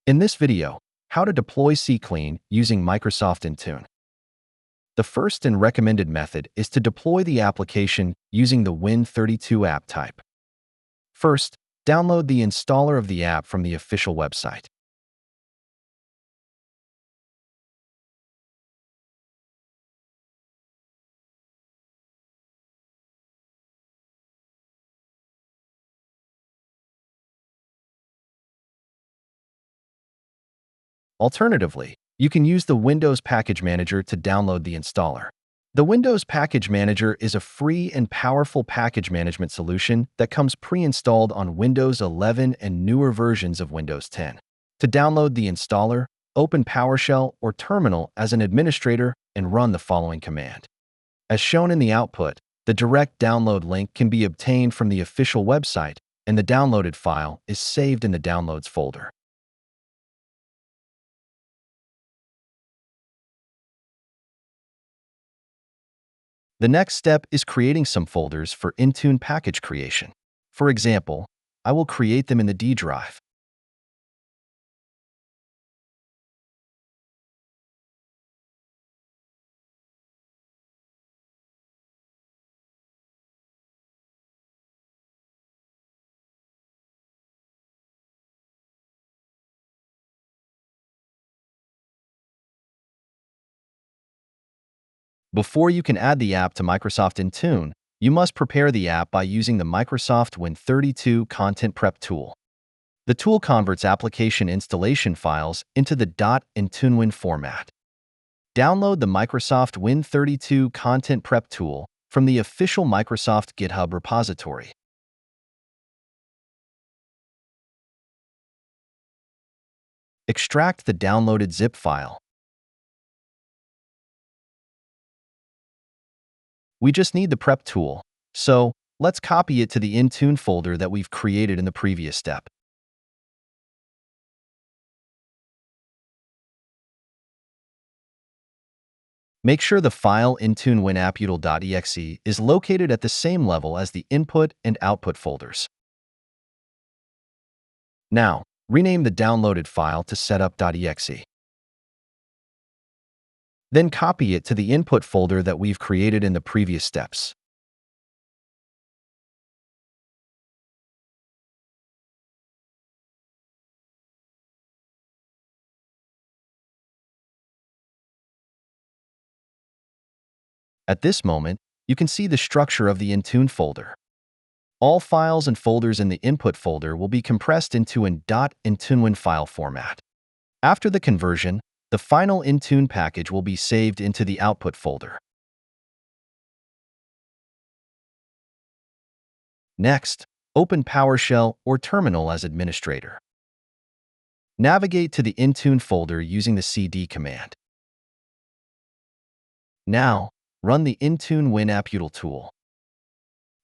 In this video, how to deploy CClean using Microsoft Intune. The first and recommended method is to deploy the application using the Win32 app type. First, download the installer of the app from the official website. Alternatively, you can use the Windows Package Manager to download the installer. The Windows Package Manager is a free and powerful package management solution that comes pre-installed on Windows 11 and newer versions of Windows 10. To download the installer, open PowerShell or Terminal as an administrator and run the following command. As shown in the output, the direct download link can be obtained from the official website, and the downloaded file is saved in the Downloads folder. The next step is creating some folders for Intune package creation. For example, I will create them in the D drive. Before you can add the app to Microsoft Intune, you must prepare the app by using the Microsoft Win32 Content Prep tool. The tool converts application installation files into the .IntuneWin format. Download the Microsoft Win32 Content Prep tool from the official Microsoft GitHub repository. Extract the downloaded zip file. We just need the prep tool, so let's copy it to the Intune folder that we've created in the previous step. Make sure the file IntuneWin is located at the same level as the input and output folders. Now, rename the downloaded file to setup.exe. Then copy it to the input folder that we've created in the previous steps. At this moment, you can see the structure of the Intune folder. All files and folders in the input folder will be compressed into an .IntuneWin file format. After the conversion, the final Intune package will be saved into the output folder. Next, open PowerShell or Terminal as administrator. Navigate to the Intune folder using the cd command. Now, run the IntuneWin AppUtil tool.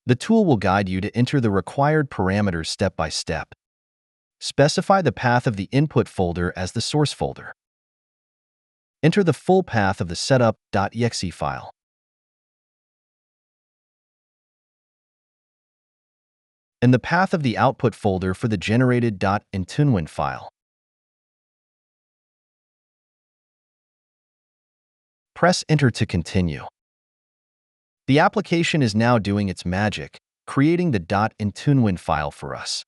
The tool will guide you to enter the required parameters step by step. Specify the path of the input folder as the source folder. Enter the full path of the setup.exe file. And the path of the output folder for the generated .IntuneWin file. Press Enter to continue. The application is now doing its magic, creating the .IntuneWin file for us.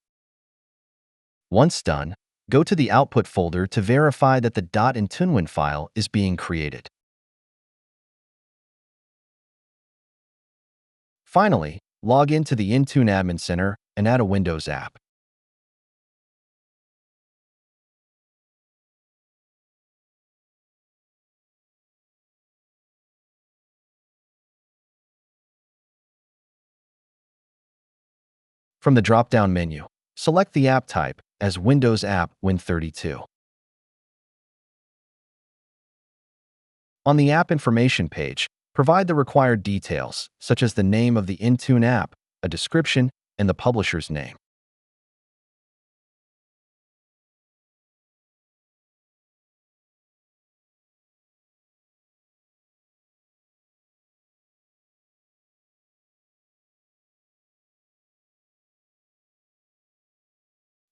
Once done, go to the output folder to verify that the .IntuneWin file is being created. Finally, log into the Intune Admin Center and add a Windows app. From the drop-down menu, select the app type as Windows App Win32. On the app information page, provide the required details, such as the name of the Intune app, a description, and the publisher's name.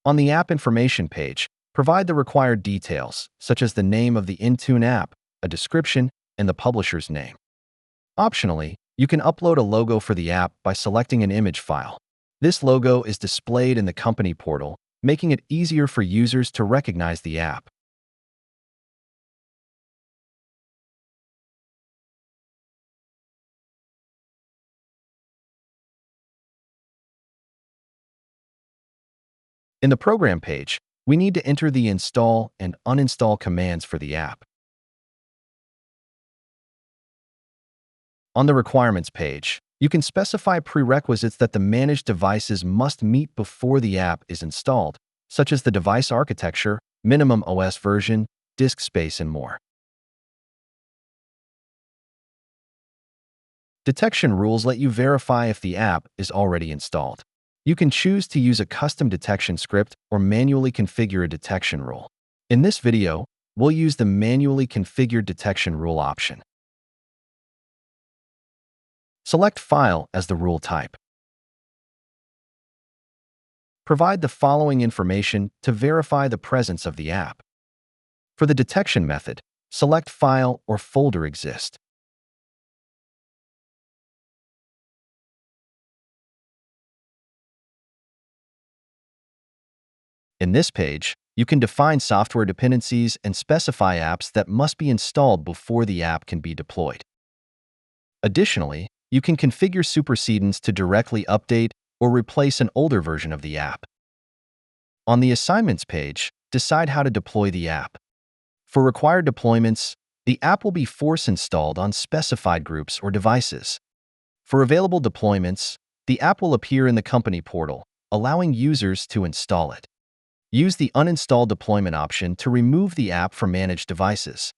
On the app information page, Provide the required details, such as the name of the Intune app, a description, and the publisher's name. Optionally, you can upload a logo for the app by selecting an image file. This logo is displayed in the company portal, making it easier for users to recognize the app. In the program page, we need to enter the install and uninstall commands for the app. On the requirements page, you can specify prerequisites that the managed devices must meet before the app is installed, such as the device architecture, minimum OS version, disk space, and more. Detection rules let you verify if the app is already installed. You can choose to use a custom detection script or manually configure a detection rule. In this video, we'll use the manually configured detection rule option. Select File as the rule type. Provide the following information to verify the presence of the app. For the detection method, select File or Folder Exist. In this page, you can define software dependencies and specify apps that must be installed before the app can be deployed. Additionally, you can configure supersedence to directly update or replace an older version of the app. On the Assignments page, decide how to deploy the app. For required deployments, the app will be force installed on specified groups or devices. For available deployments, the app will appear in the company portal, allowing users to install it. Use the Uninstall deployment option to remove the app from managed devices.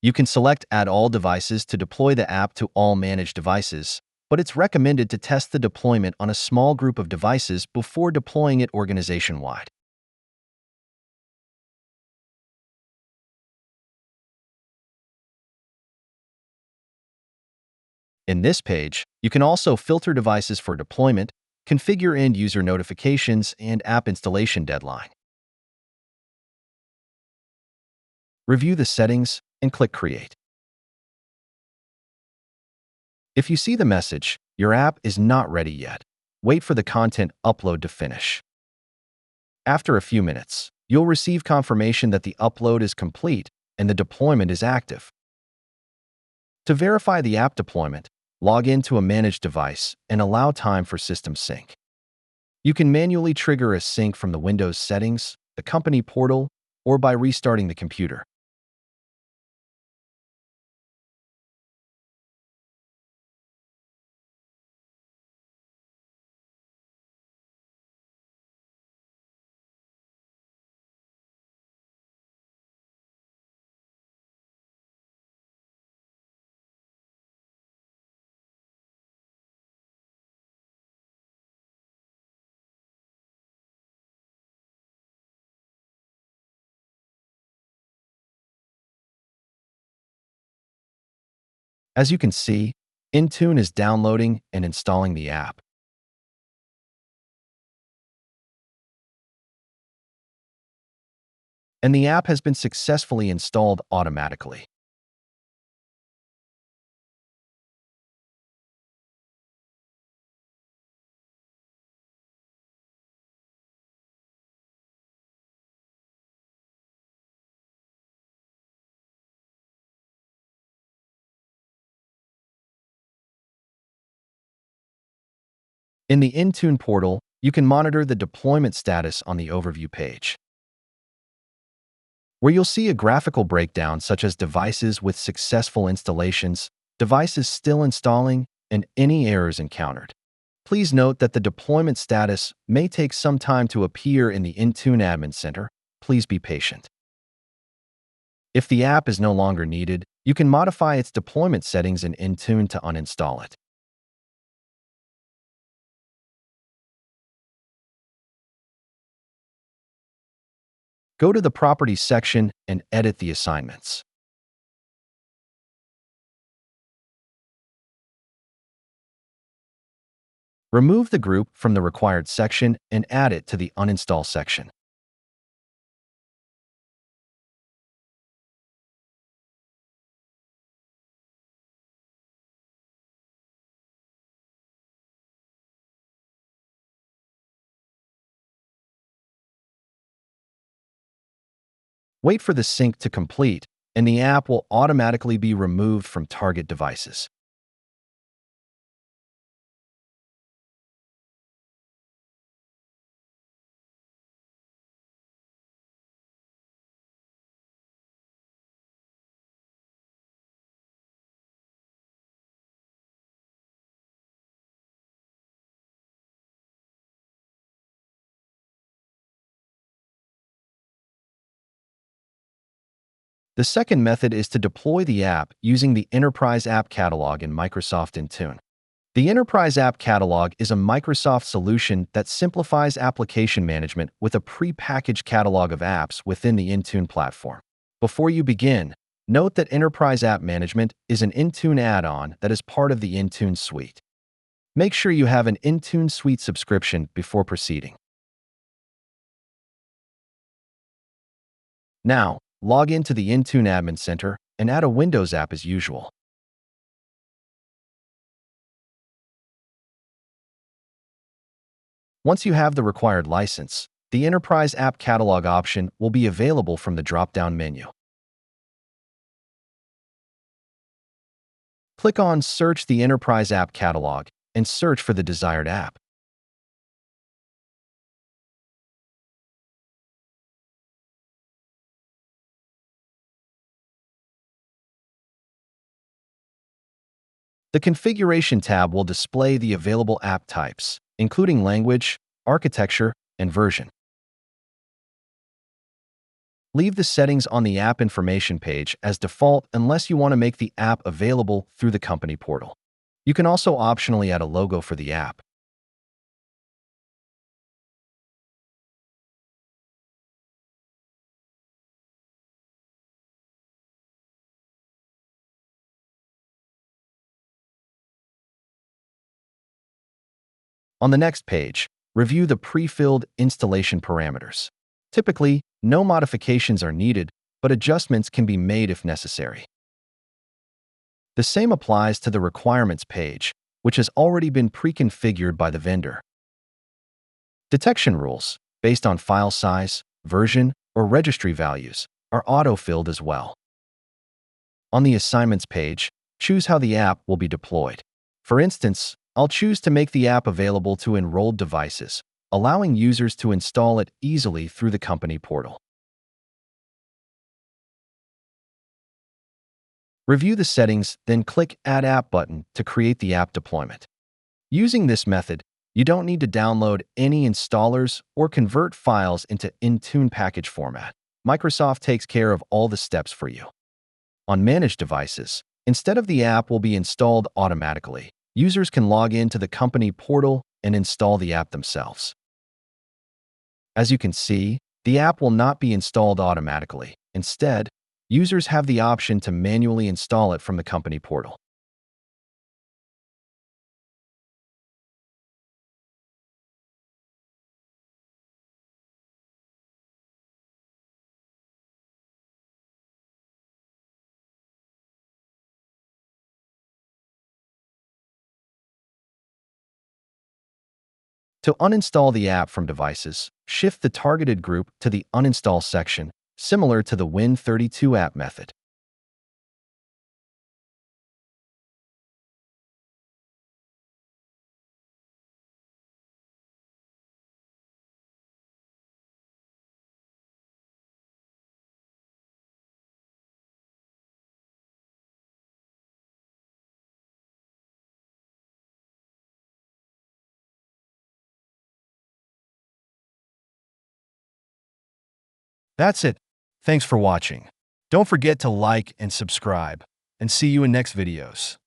You can select Add all devices to deploy the app to all managed devices, but it's recommended to test the deployment on a small group of devices before deploying it organization-wide. In this page, you can also filter devices for deployment, configure end-user notifications, and app installation deadline. Review the settings and click Create. If you see the message, your app is not ready yet, wait for the content upload to finish. After a few minutes, you'll receive confirmation that the upload is complete and the deployment is active. To verify the app deployment, log into a managed device and allow time for system sync. You can manually trigger a sync from the Windows settings, the company portal, or by restarting the computer. As you can see, Intune is downloading and installing the app. And the app has been successfully installed automatically. In the Intune portal, you can monitor the deployment status on the Overview page, where you'll see a graphical breakdown such as devices with successful installations, devices still installing, and any errors encountered. Please note that the deployment status may take some time to appear in the Intune Admin Center. Please be patient. If the app is no longer needed, you can modify its deployment settings in Intune to uninstall it. Go to the Properties section and edit the assignments. Remove the group from the required section and add it to the Uninstall section. Wait for the sync to complete, and the app will automatically be removed from target devices. The second method is to deploy the app using the Enterprise App Catalog in Microsoft Intune. The Enterprise App Catalog is a Microsoft solution that simplifies application management with a pre-packaged catalog of apps within the Intune platform. Before you begin, note that Enterprise App Management is an Intune add-on that is part of the Intune suite. Make sure you have an Intune suite subscription before proceeding. Now, log into the Intune Admin Center and add a Windows app as usual. Once you have the required license, the Enterprise App Catalog option will be available from the drop-down menu. Click on Search the Enterprise App Catalog and search for the desired app. The Configuration tab will display the available app types, including language, architecture, and version. Leave the settings on the app information page as default unless you want to make the app available through the company portal. You can also optionally add a logo for the app. On the next page, review the pre-filled installation parameters. Typically, no modifications are needed, but adjustments can be made if necessary. The same applies to the requirements page, which has already been pre-configured by the vendor. Detection rules, based on file size, version, or registry values, are auto-filled as well. On the assignments page, choose how the app will be deployed. For instance, I'll choose to make the app available to enrolled devices, allowing users to install it easily through the company portal. Review the settings, then click Add App button to create the app deployment. Using this method, you don't need to download any installers or convert files into Intune package format. Microsoft takes care of all the steps for you. On managed devices, instead of the app will be installed automatically, users can log in to the company portal and install the app themselves. As you can see, the app will not be installed automatically. Instead, users have the option to manually install it from the company portal. To uninstall the app from devices, shift the targeted group to the Uninstall section, similar to the Win32 app method. That's it. Thanks for watching. Don't forget to like and subscribe, and see you in next videos.